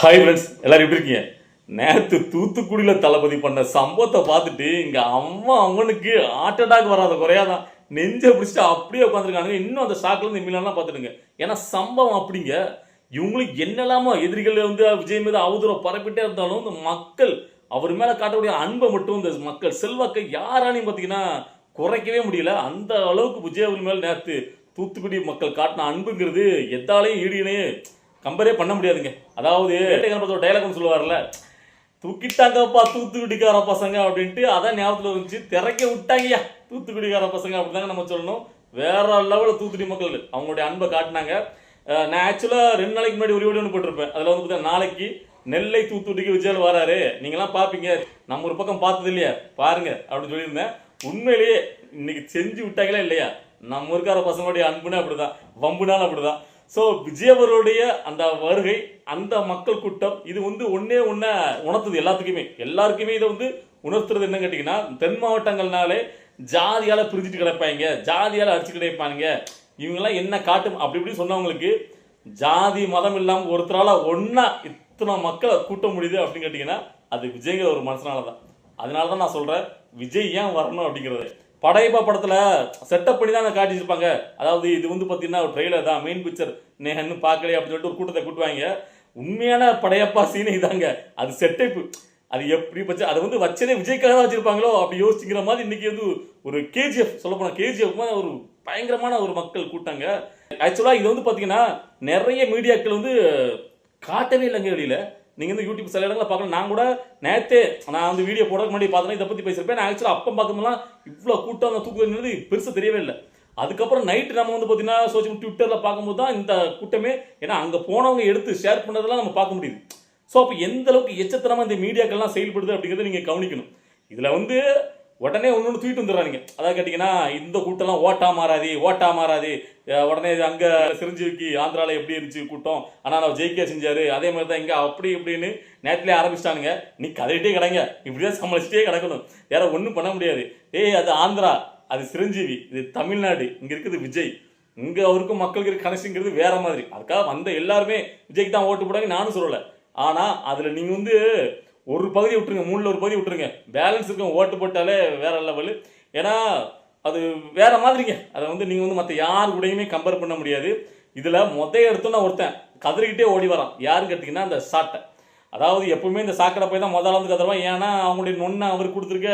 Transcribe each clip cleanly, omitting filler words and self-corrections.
Hi friends, எல்லாரும் எப்படி இருக்கீங்க? நேற்று தூத்துக்குடியில் தளபதி பண்ண சம்பவத்தை பார்த்துட்டு இங்கே அவனுக்கு ஹார்ட் அட்டாக் வராத குறையாதான் நெஞ்சை பிடிச்சிட்டு அப்படியே உட்காந்துருக்கானுங்க. இன்னும் அந்த ஷாக்லேருந்து மீனெல்லாம் பார்த்துடுங்க. ஏன்னா சம்பவம் அப்படிங்க. இவங்களுக்கு என்னெல்லாமோ எதிரிகள் விஜய் மீது அவதூறம் பரப்பிட்டே இருந்தாலும் இந்த மக்கள் அவர் மேலே காட்டக்கூடிய அன்பை மட்டும் இந்த மக்கள் செல்வாக்கை யாராலையும் பார்த்தீங்கன்னா குறைக்கவே முடியல. அந்த அளவுக்கு விஜய் அவர் மேலே நேற்று தூத்துக்குடி மக்கள் காட்டின அன்புங்கிறது எதாலையும் ஈடுனே கம்பேரே பண்ண முடியாதுங்க. அதாவது டைலாக் சொல்லுவார்ல, தூக்கிட்டாங்கப்பா தூத்துக்குடிக்கார பசங்க அப்படின்ட்டு அதான் ஞாபகத்தில் இருந்துச்சு. திறக்க விட்டாங்கய்யா தூத்துக்குடிக்கார பசங்க அப்படிதாங்க நம்ம சொல்லணும். வேற லெவலில் தூத்துக்குடி மக்கள் அவங்களுடைய அன்பை காட்டினாங்க. நான் ஆக்சுவலாக 2 நாளைக்கு முன்னாடி ஒரு வீடியோ போட்டிருப்பேன். அதில் வந்து பார்த்தீங்கன்னா நாளைக்கு நெல்லை தூத்துக்குடிக்கு விஜய் வராரு, நீங்களாம் பார்ப்பீங்க, நம்ம ஒரு பக்கம் பார்த்தது இல்லையா பாருங்க அப்படின்னு சொல்லியிருந்தேன். உண்மையிலேயே இன்னைக்கு செஞ்சு விட்டாங்களா இல்லையா? நம்ம இருக்கார பசங்களுடைய அன்புனா அப்படிதான், வம்புனாலும் அப்படிதான். ஸோ விஜய் அவருடைய அந்த வருகை, அந்த மக்கள் கூட்டம், இது வந்து ஒன்னே உணர்த்துது எல்லாருக்குமே இதை வந்து உணர்த்துறது என்ன கேட்டிங்கன்னா, தென் மாவட்டங்கள்னாலே ஜாதியால் பிரிஞ்சுட்டு கிடப்பாங்க, ஜாதியால் அடிச்சு கிடைப்பாங்க, இவங்கெல்லாம் என்ன காட்டும் அப்படி இப்படி சொன்னவங்களுக்கு ஜாதி மதம் இல்லாமல் ஒருத்தரால் ஒன்றா இத்தனை மக்களை கூட்ட முடியுது அப்படின்னு கேட்டிங்கன்னா அது விஜய்ங்கிற ஒரு மனுஷனால தான். அதனால தான் நான் சொல்கிறேன், விஜய் ஏன் வரணும் அப்படிங்கிறது. படையப்பா படத்தில் செட்டப் பண்ணி தான் காட்டி வச்சிருப்பாங்க. அதாவது இது வந்து பார்த்தீங்கன்னா ஒரு ட்ரெய்லர் தான், மெயின் பிக்சர் இன்னும் பார்க்கலையே அப்படின்னு சொல்லிட்டு ஒரு கூட்டத்தை கூட்டுவாங்க. உண்மையான படையப்பா சீனே இதாங்க, அது செட்டப்பு. அது எப்படி பச்சை அதை வந்து வச்சதே விஜய்க்காக தான் வச்சிருப்பாங்களோ அப்படி யோசிச்சுக்கிற மாதிரி இன்னைக்கு வந்து ஒரு கேஜிஎஃப் சொல்ல போனால் கேஜிஎஃப் ஒரு பயங்கரமான ஒரு மக்கள் கூட்டாங்க. ஆக்சுவலாக இது வந்து பார்த்தீங்கன்னா நிறைய மீடியாக்கள் வந்து காட்டவே இல்லைங்க வெளியில். நீங்கள் வந்து யூடியூப் சில இடங்களில் பார்க்கலாம். நான் கூட நேற்றே நான் வந்து வீடியோ போடுறதுக்கு முன்னாடி பார்த்தோன்னா இதை பற்றி பேசியிருப்பேன். நான் ஆக்சுவலாக அப்போ பார்க்கும்போதுலாம் இவ்வளோ கூட்டம் அந்த தூக்குறது பெருசாக தெரியவே இல்லை. அதுக்கப்புறம் நைட்டு நம்ம வந்து பார்த்தீங்கன்னா சோசியல் ட்விட்டரில் பார்க்கும்போது தான் இந்த கூட்டமே, ஏன்னா அங்கே போனவங்க எடுத்து ஷேர் பண்ணதெல்லாம் நம்ம பார்க்க முடியுது. ஸோ அப்போ எந்த அளவுக்கு எச்சத்தனமாக இந்த மீடியாக்கள்லாம் செயல்படுது அப்படிங்கிறத நீங்கள் கவனிக்கணும். இதில் வந்து உடனே ஒன்று ட்வீட் வந்துடுறாங்க. அதாவது கேட்டிங்கன்னா, இந்த கூட்டம்லாம் ஓட்டா மாறாது, உடனே அங்கே சிரஞ்சீவிக்கு ஆந்திராவில் எப்படி இருந்துச்சு கூட்டம், ஆனால் நான் ஜெயிக்க செஞ்சார், அதே மாதிரி தான் இங்கே அப்படி இப்படின்னு நேரத்திலே ஆரம்பிச்சிட்டானுங்க. நீ கதையிட்டே கிடங்க, இப்படிதான் சமாளிச்சுட்டே கிடக்கணும், வேற ஒன்றும் பண்ண முடியாது. அது ஆந்திரா, அது சிரஞ்சீவி, இது தமிழ்நாடு, இங்கே இருக்குது விஜய், இங்கே அவருக்கும் மக்களுக்கு இருக்க கனெக்ஷனுங்கிறது வேற மாதிரி. அதுக்காக வந்த எல்லாருமே விஜய்க்கு தான் ஓட்டு போடாங்க நானும் சொல்லலை. ஆனால் அதில் நீங்கள் வந்து ஒரு பகுதி விட்டுருங்க, 3ல் ஒரு பகுதி விட்டுருங்க, பேலன்ஸ் இருக்கும் ஓட்டு போட்டாலே வேற லெவலு. ஏன்னா அது வேற மாதிரிங்க. அதை வந்து நீங்கள் வந்து மற்ற யார் கூடயுமே கம்பேர் பண்ண முடியாது. இதில் எடுத்தோன்னா ஒருத்தன் கதறிக்கிட்டே ஓடி வரான். யாருன்னு கேட்டிங்கன்னா அந்த சாட்டை. அதாவது எப்பவுமே இந்த சாக்கடை போய் தான் முதல்ல வந்து கதறுவான். ஏன்னா அவங்களுடைய நொன்னை அவர் கொடுத்துருக்க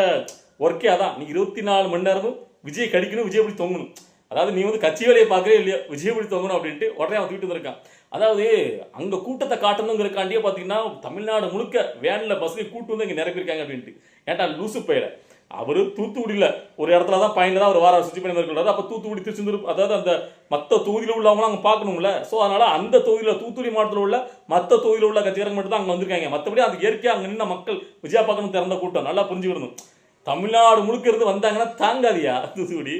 ஒர்க்கே அதான். நீ 24 மணி நேரமும் விஜய் கடிக்கணும், விஜய் எப்படி தொங்கணும். அதாவது நீ வந்து கட்சி வேலையை பார்க்கவே இல்லையா, விஜய் எப்படி தொங்கணும் அப்படின்ட்டு உடனே அவன் தூக்கிட்டு வந்திருக்கான். அதாவது அங்கே கூட்டத்தை காட்டணுங்கிறக்காண்டியே பார்த்தீங்கன்னா தமிழ்நாடு முழுக்க வேனில் பஸ்ஸில் கூட்டு வந்து இங்கே நிரப்பியிருக்காங்க அப்படின்ட்டு. ஏன்டா லூசு பையில, அவர் தூத்துக்குடியில் ஒரு இடத்துல தான் பாயிண்டில் தான் அவர் வார சுற்றி பண்ணி மேற்கொள்றாரு. அப்போ தூத்துக்குடி திருச்செந்தூர், அதாவது அந்த மற்ற தொகுதியில் உள்ளவங்களாம் அங்கே பார்க்கணும்ல. ஸோ அதனால் அந்த தொகுதியில் தூத்துக்குடி மாவட்டத்தில் உள்ள மற்ற தொகுதியில் உள்ள கட்சிக்காரங்க மட்டும் தான் அங்கே வந்திருக்காங்க. மற்றபடி அது இயற்கையாக அங்கே நின்ன மக்கள் விஜயா பார்க்கணும் திறந்த கூட்டம் நல்லா புரிஞ்சுக்கணும். தமிழ்நாடு முழுக்க இருந்து வந்தாங்கன்னா தாங்காதியா தூத்துக்குடி.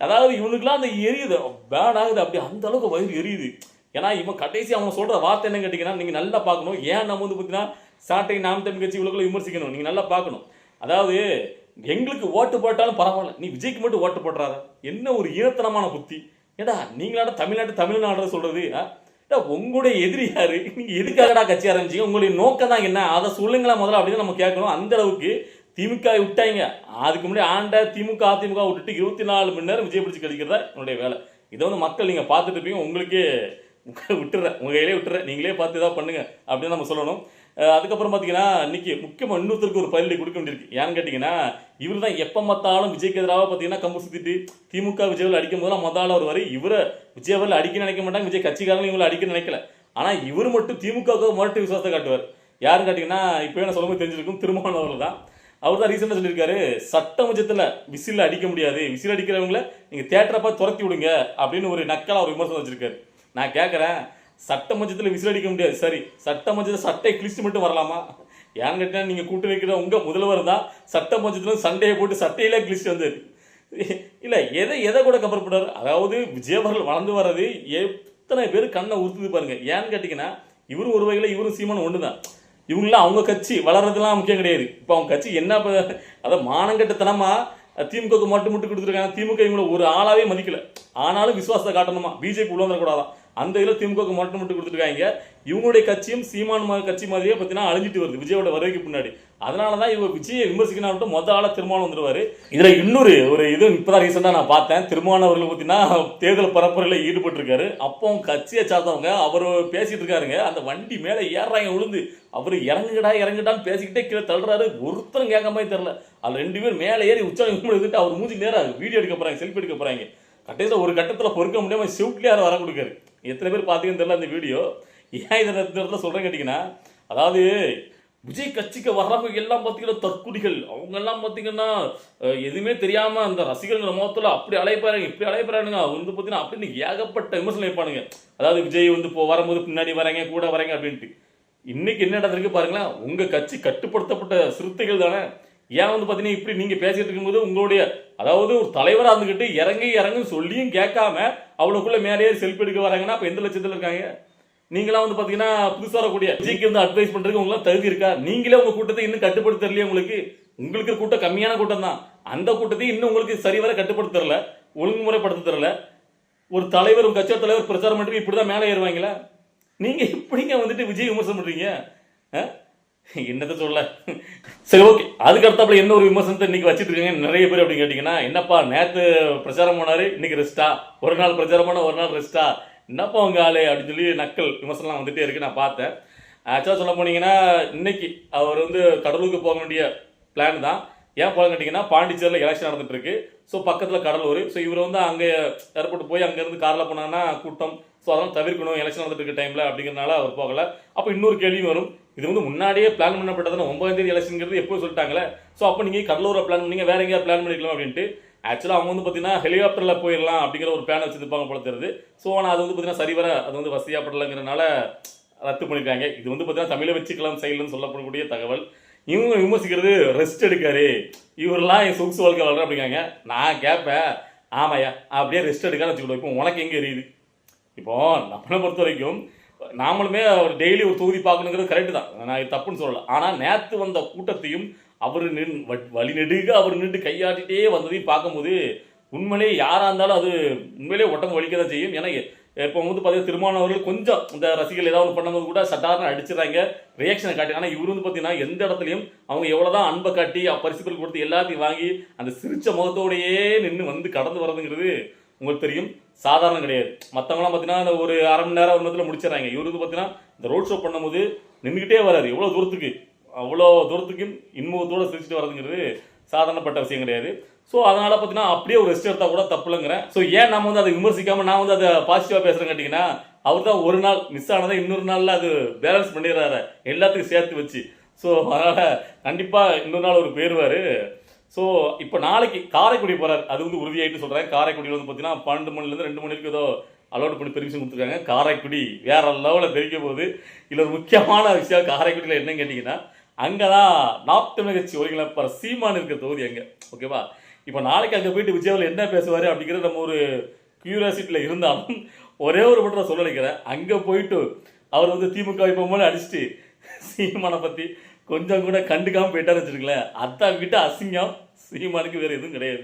அதாவது இவனுக்குலாம் அந்த எரியுது, பேட் ஆகுது, அப்படி அந்த அளவுக்கு வயிறு எரியுது. ஏன்னா இவன் கடைசி அவனை சொல்கிற வார்த்தை என்ன கேட்டிங்கன்னா, நீங்கள் நல்லா பார்க்கணும். ஏன் நம்ம வந்து பார்த்தீங்கன்னா சாட்டை நாம் தமிழ் கட்சி இவ்வளோ விமர்சிக்கணும், நீங்கள் நல்லா பார்க்கணும். அதாவது எங்களுக்கு ஓட்டு போட்டாலும் பரவாயில்ல, நீ விஜய்க்கு மட்டும் ஓட்டு போட்டுறாத, என்ன ஒரு ஈனத்தனமான புத்தி. ஏடா நீங்களாட தமிழ்நாடு சொல்கிறது, உங்களுடைய எதிரி யாரு, நீங்கள் எதுக்காகடா கட்சி ஆரம்பிச்சிங்க, உங்களுடைய நோக்கம் தான் என்ன, அதை சொல்லுங்களா முதல்ல அப்படின்னு நம்ம கேட்கணும். அந்த அளவுக்கு திமுக விட்டாங்க. அதுக்கு முன்னாடி ஆண்ட அதிமுக விட்டுட்டு 24 மணி நேரம் விஜய் பிடிச்சி கழிக்கிறதா என்னுடைய வேலை. இதை வந்து மக்கள் நீங்கள் பார்த்துட்டு இருப்பீங்க, உங்களுக்கே விட்டுறேன், உங்கள் கையிலே விட்டுறேன், நீங்களே பார்த்து இதாக பண்ணுங்க அப்படின்னு நம்ம சொல்லணும். அதுக்கப்புறம் பார்த்தீங்கன்னா இன்னைக்கு முக்கியமாக இன்னொருத்தருக்கு ஒரு பதிலடி கொடுக்க வேண்டியிருக்கு. ஏன்னு கேட்டிங்கன்னா, இவர் தான் எப்போ பார்த்தாலும் விஜய்க்கு எதிராக பார்த்தீங்கன்னா கம்பு சுற்றிட்டு திமுக விஜய் அடிக்கும் போதெல்லாம் முதல்ல ஒரு வரை இவரை விஜய் அவர்கள் அடிக்க நினைக்க மாட்டாங்க, விஜய் கட்சிக்காரங்களும் இவங்களை அடிக்க நினைக்கல. ஆனால் இவர் மட்டும் திமுகவுக்கு முரட்டு விசுவாசத்தை காட்டுவார். யாருன்னு கேட்டிங்கன்னா, இப்போ நான் சொல்லும்போது தெரிஞ்சிருக்கும், திருமாவளவன் அவர்கள் தான். அவர் தான் ரீசெண்டாக சொல்லியிருக்காரு, சட்டமன்றத்தில் விசில் அடிக்க முடியாது, விசில் அடிக்கிறவங்கள நீங்கள் தேட்டரை பார்த்து துரத்தி விடுங்க அப்படின்னு ஒரு நக்கலாக ஒரு விமர்சனம் வச்சிருக்காரு. நான் கேட்குறேன், சட்டமன்றத்தில் விசில் அடிக்க முடியாது சரி, சட்டமன்றத்தில் சட்டை கிழிச்சு மட்டும் வரலாமா? ஏன்னு கேட்டால் நீங்கள் கூட்டு வைக்கிற உங்கள் முதல்வர் தான் சட்டமன்றத்தில் சண்டையை போட்டு சட்டையிலே கிழிச்சு வந்தார். இல்லை எதை கூட கம்பேர் பண்ணார். அதாவது விஜய் அவர்கள் வளர்ந்து வர்றது எத்தனை பேர் கண்ணை உறுத்துது பாருங்க. ஏன்னு கேட்டிங்கன்னா, இவரும் ஒரு வகையில் இவரும் சீமானும் ஒன்று தான். இவங்களாம் அவங்க கட்சி வளர்றதுலாம் முக்கியம் கிடையாது. இப்போ அவங்க கட்சி என்ன, அதை மானங்கட்டத்தனமாக திமுகவுக்கு மட்டும் கொடுத்துருக்காங்க. திமுக இவங்களை ஒரு ஆளாவே மதிக்கல, ஆனாலும் விசுவாசத்தை காட்டணுமா, பிஜேபி உள்ள வந்துடக்கூடாதான். அந்த இதில் திமுக மட்டும் கொடுத்துருக்காங்க. இவங்களுடைய கட்சியும் சீமான் கட்சி மாதிரியே பார்த்தீங்கன்னா அழிஞ்சிட்டு வருது விஜயோட வருகைக்கு முன்னாடி. அதனால தான் இவங்க விஜயை விமர்சிக்கணும் மொத்த ஆளாக திருமாவளவன் வந்துருவாரு. இதில் இன்னொரு ஒரு இது இப்போதான் ரீசெண்டாக நான் பார்த்தேன். திருமாவளவன் அவர்கள் பார்த்தீங்கன்னா தேர்தல் பரப்புரையில் ஈடுபட்டிருக்காரு. அப்போ கட்சியை சார்ந்தவங்க அவர் பேசிட்டு இருக்காருங்க, அந்த வண்டி மேலே ஏறாங்க விழுந்து அவர் இறங்குடான்னு பேசிக்கிட்டே கீழே தள்ளுறாரு. ஒருத்தரும் கேட்க மாதிரி தெரியல. அது 2 பேர் மேலே ஏறி உச்சாரம் எடுத்துட்டு அவர் மூஞ்சி நேரம் வீடியோ எடுக்க போறாங்க, செல்ஃபி எடுக்க போறாங்க. கடைசியில் ஒரு கட்டத்தில் பொறுக்க முடியாமல் ஷூட்லேயே யாரும் வர கொடுக்காரு. எத்தனை பேர் பார்த்தீங்கன்னு தெரியல அந்த வீடியோ. ஏன் இந்த இடத்துல சொல்கிறேன் கேட்டிங்கன்னா, அதாவது விஜய் கட்சிக்கு வர்றவங்க எல்லாம் பார்த்தீங்கன்னா தற்குடிகள். அவங்க எல்லாம் பார்த்தீங்கன்னா எதுவுமே தெரியாமல் அந்த ரசிகர்கள் முகத்தில் அப்படி அழைப்பாருங்க, இப்படி அழைப்பாருங்க. வந்து பார்த்தீங்கன்னா அப்படின்னு ஏகப்பட்ட விமர்சனம் வைப்பானுங்க. அதாவது விஜய் வந்து இப்போ வரும்போது பின்னாடி வராங்க, கூட வராங்க அப்படின்ட்டு. இன்னைக்கு என்ன நடந்திருக்கு பாருங்களேன். உங்கள் கட்சி கட்டுப்படுத்தப்பட்ட சிறுத்தைகள் தானே. ஏன் வந்து பார்த்தீங்கன்னா இப்படி நீங்கள் பேசிட்டு இருக்கும்போது உங்களுடைய அதாவது ஒரு தலைவராக இருந்துக்கிட்டு இறங்குன்னு சொல்லியும் கேட்காம அவளுக்குள்ள மேலேயே செல்ஃபி எடுக்க வராங்கன்னா அப்போ எந்த லட்சத்தில் இருக்காங்க? நீங்களாம் வந்து பார்த்தீங்கன்னா புதுசாக வரக்கூடிய விஜய்க்கு வந்து அட்வைஸ் பண்ணுறதுக்கு உங்களாம் தகுதி இருக்கா? நீங்களே உங்கள் கூட்டத்தை இன்னும் கட்டுப்படுத்தலையே. உங்களுக்கு கூட்டம் கம்மியான கூட்டம் தான். அந்த கூட்டத்தையும் இன்னும் உங்களுக்கு சரிவர கட்டுப்படுத்த தரல, ஒழுங்குமுறைப்படுத்த தரல. ஒரு தலைவர், உங்கள் கட்சி தலைவர் பிரச்சாரம் பண்ணுறதுக்கு இப்படி தான் மேலே ஏறுவாங்களா? நீங்கள் எப்படிங்க வந்துட்டு விஜய் விமர்சனம் பண்ணுறீங்க? என்னத்த சொல்ல. சரி, ஓகே. அதுக்கு அடுத்தாப்புல என்ன ஒரு விமர்சனத்தை இன்னைக்கு வச்சுட்டு இருக்கீங்க நிறைய பேர் அப்படின்னு கேட்டீங்கன்னா, என்னப்பா நேற்று பிரச்சாரம் போனாரு, இன்னைக்கு ரெஸ்டா, ஒரு நாள் பிரச்சாரம் போனா ஒரு நாள் ரெஸ்டா, என்னப்பா உங்க ஆளு அப்படின்னு சொல்லி நக்கல் விமர்சனம் வந்துட்டே இருக்கு. நான் பார்த்தேன். ஆக்சுவலாக சொல்ல போனீங்கன்னா இன்னைக்கு அவர் வந்து கடலூருக்கு போக வேண்டிய பிளான் தான். ஏன் போக கேட்டிங்கன்னா, பாண்டிச்சேரியில் எலெக்ஷன் நடந்துட்டு இருக்கு. ஸோ பக்கத்தில் கடலூர். ஸோ இவர் வந்து அங்கே ஏர்போர்ட் போய் அங்கேருந்து காரில் போனாங்கன்னா கூட்டம். ஸோ அதெல்லாம் தவிர்க்கணும் எலெக்ஷன் நடந்துட்டு இருக்க டைமில் அப்படிங்கிறனால அவர் போகலை. அப்போ இன்னொரு கேள்வியும் வரும், இது வந்து முன்னாடியே பிளான் பண்ணப்பட்டதுன்னா 9ஆம் தேதி எலெக்ஷனுங்கிறது எப்போ சொல்லிட்டாங்களே. ஸோ அப்போ நீங்கள் கடலூரை பிளான் பண்ணீங்க, வேற எங்கேயா பிளான் பண்ணிக்கலாம் அப்படின்ட்டு. ஆக்சுவலாக அவங்க வந்து பார்த்தீங்கன்னா ஹெலிகாப்டரில் போயிடலாம் அப்படிங்கிற ஒரு பிளான் வச்சுருப்பாங்க போல தெரியுது. ஸோ ஆனால் அது வந்து பார்த்தீங்கன்னா சரிவர அது வந்து வசதியாப்படலைங்கிறனால ரத்து பண்ணியிருக்காங்க. இது வந்து பார்த்தீங்கன்னா தமிழை வச்சுக்கலாம் செயல்னு சொல்லப்படக்கூடிய தகவல். இவங்க விமர்சிக்கிறது ரெஸ்ட் எடுக்காரு, இவரெல்லாம் என் சொகுசு வாழ்க்கை வாழ்ற அப்படிங்காங்க. நான் கேட்பேன், ஆமாயா அப்படியே ரெஸ்ட் எடுக்கான்னு வச்சுக்கிட்டோம். இப்போ உனக்கு எங்கே எரியுது? இப்போ நம்மளை பொறுத்த வரைக்கும் நாமளுமே ஒரு டெய்லி ஒரு தொகுதி பார்க்கணுங்கிறது கரெக்டு தான், நான் இது தப்புன்னு சொல்லலை. ஆனால் நேற்று வந்த கூட்டத்தையும் அவர் வழி நெடுக அவர் நின்று கையாட்டிகிட்டே வந்ததையும் பார்க்கும்போது உண்மையிலே யாராக இருந்தாலும் அது உண்மையிலே ஒட்டம்பு வலிக்க தான் செய்யும். ஏன்னா இப்போ வந்து பார்த்தீங்கன்னா திருமாவளவர்கள் கொஞ்சம் இந்த ரசிகர்கள் ஏதாவது பண்ணும்போது கூட சட்டாரணம் அடிச்சிடறாங்க, ரியாக்ஷனை காட்டி. ஆனால் இவர் வந்து பார்த்தீங்கன்னா எந்த இடத்துலையும் அவங்க எவ்வளோதான் அன்பை காட்டி பரிசுகள் கொடுத்து எல்லாத்தையும் வாங்கி அந்த சிரிச்ச முகத்தோடையே நின்று வந்து கடந்து வரதுங்கிறது உங்களுக்கு தெரியும், சாதாரணம் கிடையாது. மற்றவங்களாம் பார்த்தீங்கன்னா ஒரு அரை மணி நேரம் ஒரு நேரத்தில் முடிச்சிடறாங்க. இவர் வந்து பார்த்தீங்கன்னா இந்த ரோட் ஷோ பண்ணும்போது நின்றுக்கிட்டே வராரு. எவ்வளோ தூரத்துக்கும் இன்முகத்தோடு சிரிச்சுட்டு வரதுங்கிறது சாதாரணப்பட்ட விஷயம் கிடையாது. ஸோ அதனால் பார்த்தீங்கன்னா அப்படியே ஒரு ரெஸ்ட் எடுத்தால் கூட தப்புலங்கிறேன். ஸோ ஏன் நம்ம வந்து அதை விமர்சிக்காமல் நான் வந்து அதை பாசிட்டிவாக பேசுகிறேன் கேட்டிங்கன்னா, அவர் தான் ஒரு நாள் மிஸ் ஆனதை இன்னொரு நாளில் அது பேலன்ஸ் பண்ணிடுறாரு எல்லாத்துக்கும் சேர்த்து வச்சு. ஸோ அதனால் கண்டிப்பாக இன்னொரு நாள் அவர் போயிடுவார். ஸோ இப்போ நாளைக்கு காரைக்குடி போகிறார், அது வந்து உறுதியாகிட்டு சொல்கிறேன். காரைக்குடியில் வந்து பார்த்தீங்கன்னா 12 மணிலேருந்து 2 மணி வரைக்கும் ஏதோ அலோட் பண்ணி பெர்மிஷன் கொடுத்துருக்காங்க. காரைக்குடி வேற லெவலில் தெரிவிக்க போகுது. இதில் ஒரு முக்கியமான விஷயம் காரைக்குடியில் என்னன்னு கேட்டிங்கன்னா, அங்கே தான் நார்த் தமிழ் கட்சி ஒருங்கிணைப்பார் சீமான் இருக்கிற தொகுதி அங்கே. ஓகேவா? இப்போ நாளைக்கு அங்கே போயிட்டு விஜய் என்ன பேசுவார் அப்படிங்கிறது நம்ம ஒரு கியூரியாசிட்டியில் இருந்தாலும் ஒரே ஒரு மட்டும் நான் சொல்ல நினைக்கிறேன். அங்கே போயிட்டு அவர் வந்து திமுக இப்போ மேலே அடிச்சுட்டு சீமானை பற்றி கொஞ்சம் கூட கண்டுக்காமல் போயிட்டான்னு வச்சுருங்களேன், அதான் கிட்ட அசிங்கம் சீமானுக்கு வேறு எதுவும் கிடையாது.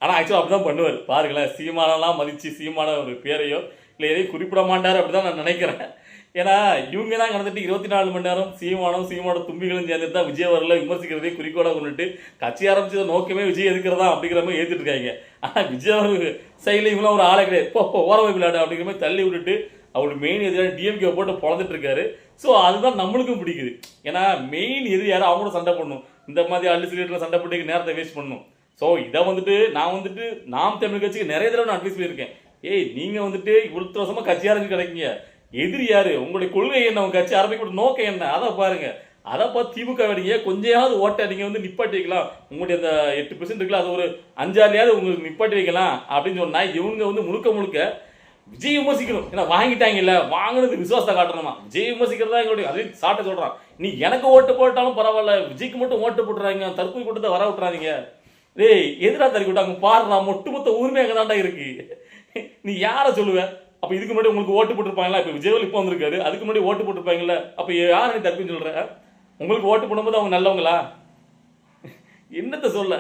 ஆனால் ஆக்சுவலாக அப்படி தான் பண்ணுவார் பாருங்களேன். சீமானெல்லாம் மதித்து சீமான ஒரு பேரையோ இல்லை எதையும் குறிப்பிட மாட்டார் அப்படி தான் நான் நினைக்கிறேன். ஏன்னா இவங்க தான் கடந்துட்டு 24 மணி நேரம் சீமானோட தும்பிகளும் சேர்ந்துட்டு தான் விஜய் வரல விமர்சிக்கிறதே குறிக்கோளாக கொண்டுட்டு கட்சி ஆரம்பிச்சத நோக்கமே விஜய் எதுக்கிறதா அப்படிங்கிற மாதிரி ஏற்றிட்டு இருக்காங்க. ஆனால் விஜய் அவர் சைடில் இவங்களாம் ஒரு ஆளை கிடையாது, ஓரவை விளையாடு அப்படிங்கிற மாதிரி தள்ளி விட்டுட்டு அவர் மெயின் எதிராக டிஎம்கே போட்டு பொழந்துட்டு இருக்காரு. ஸோ அதுதான் நம்மளுக்கும் பிடிக்குது. ஏன்னா மெயின் எது யாரும் அவங்களோட சண்டை பண்ணணும், இந்த மாதிரி அள்ளி சிலிட்டரில் சண்டை போட்டு நேரத்தை வேஸ்ட் பண்ணணும். ஸோ இதை வந்துட்டு நான் வந்துட்டு நாம் தமிழ் கட்சிக்கு நிறைய தடவை நான் அட்வைஸ் பண்ணியிருக்கேன். நீங்கள் வந்துட்டு இவ்வளோ வருஷமாக கட்சி ஆரம்பிச்சு கிடைக்கீங்க, எதிரி யாரு, உங்களுடைய கொள்கை என்ன, உங்க கட்சி ஆரம்பிக்க நோக்கம் என்ன, அதை பாருங்க. அதை பார்த்து திமுக வேடிங்க கொஞ்சமாவது ஓட்டை நீங்கள் வந்து நிப்பாட்டி வைக்கலாம். உங்களுடைய அந்த 8% இருக்குல்ல, அது ஒரு 5-6 உங்களுக்கு நிப்பாட்டி வைக்கலாம் அப்படின்னு சொன்னால் இவங்க வந்து முழுக்க விஜய் விமர்சிக்கணும். ஏன்னா வாங்கிட்டாங்கல்ல, வாங்கினது விசுவாசத்தை காட்டணுமா. விஜய் விமர்சிக்கிறதா எங்களுடைய அதையும் சாட்டை சொல்கிறான். நீ எனக்கு ஓட்டு போட்டாலும் பரவாயில்ல, விஜய்க்கு மட்டும் ஓட்டு போட்டுறாங்க, தற்கொலை கூட்டத்தை வர விட்டுறாதீங்க. எதிராக தறக்கி விட்டாங்க பாருடா, ஒட்டுமொத்த உரிமை அங்கே தாண்டா இருக்கு. நீ யாரை சொல்லுவேன்? அப்போ இதுக்கு முன்னாடி உங்களுக்கு ஓட்டு போட்டுருப்பாங்களா? இப்போ விஜய் இப்போ வந்திருக்காரு, அதுக்கு முன்னாடி ஓட்டு போட்டுருப்பாங்கல்ல, அப்போ யார் நீ தப்புன்னு சொல்கிற? உங்களுக்கு ஓட்டு போடும்போது அவங்க நல்லவங்களா? என்னத்தை சொல்ல?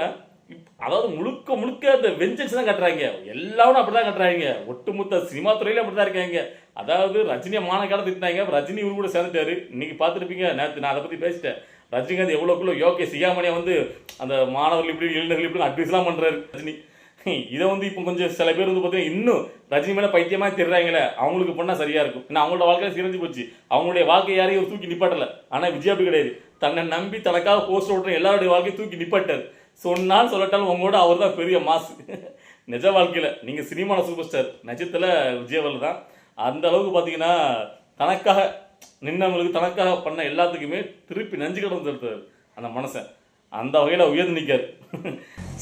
அதாவது முழுக்க முழுக்க அந்த வெஞ்சன்ஸ் தான் கட்டுறாங்க. எல்லாரும் அப்படிதான் கட்டுறாங்க. ஒட்டுமொத்த சினிமா துறையில அப்படிதான் இருக்காங்க. அதாவது ரஜினியை மானக்கால திட்டினாங்க. ரஜினி இவரு கூட சேர்ந்துட்டாரு. இன்னைக்கு பார்த்துருப்பீங்க. நேற்று நான் அதை பற்றி பேசிட்டேன். ரஜினிகாந்த் எவ்வளோக்குள்ள யோகே சிகாமணியை வந்து அந்த மாணவர்கள் இப்படி இளைஞர்கள் இப்படி அட்வைஸ்லாம் பண்ணுறாரு ரஜினி. இதை வந்து இப்போ கொஞ்சம் சில பேர் வந்து பார்த்தீங்கன்னா இன்னும் ரஜினி மேலே பைத்தியமாக தெரிறாங்களே, அவங்களுக்கு பண்ணால் சரியாக இருக்கும். ஏன்னா அவங்களோட வாழ்க்கை சிறந்து போச்சு. அவங்களுடைய வாழ்க்கை யாரையும் ஒரு தூக்கி நிப்பாட்டலை. ஆனால் விஜய் அப்படி கிடையாது. தன்னை நம்பி தனக்காக போஸ்ட் ஓட்டுற எல்லாருடைய வாழ்க்கையை தூக்கி நிப்பாட்டார். சொன்னாலும் சொல்லட்டாலும் உங்களோட அவர் தான் பெரிய மாசு. நிஜ வாழ்க்கையில் நீங்கள் சினிமாவில் சூப்பர் ஸ்டார், நிஜத்தில் விஜயவல் தான். அந்த அளவுக்கு பார்த்தீங்கன்னா தனக்காக நின்னவங்களுக்கு தனக்காக பண்ண எல்லாத்துக்குமே திருப்பி நஞ்சு கடன் செலுத்துறாரு அந்த மனசை. அந்த வகையில் உயர்ந்து நிற்காரு.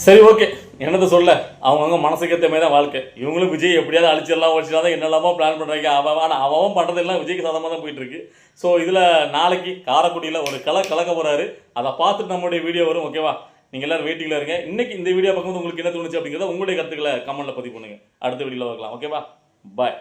சரி, ஓகே, என்னதை சொல்ல, அவங்கவுங்க மனசுக்கு ஏற்ற மாதிரி தான் வாழ்க்கை. இவங்களும் விஜய் எப்படியாவது அழிச்சிடலாம் ஒழிச்சிடலாம் என்னெல்லாமோ பிளான் பண்ணுறாங்க. ஆனால் அவன் பண்ணுறதெல்லாம் விஜய்க்கு சாதமாக தான் போயிட்டு இருக்கு. ஸோ இதில் நாளைக்கு காரைக்குடியில் ஒரு கலக்க போகிறாரு. அதை பார்த்துட்டு நம்மளுடைய வீடியோ வரும். ஓகேவா? நீங்கள் எல்லாரும் வெயிட்டிங்கில் இருங்க. இன்னைக்கு இந்த வீடியோ பார்க்கும்போது உங்களுக்கு என்ன தோணுச்சு அப்படிங்கிறத உங்களுடைய கருத்துக்களை கமெண்ட்டில் பதிவு பண்ணுங்கள். அடுத்த வீடியோவில் பார்க்கலாம். ஓகேவா? பாய்.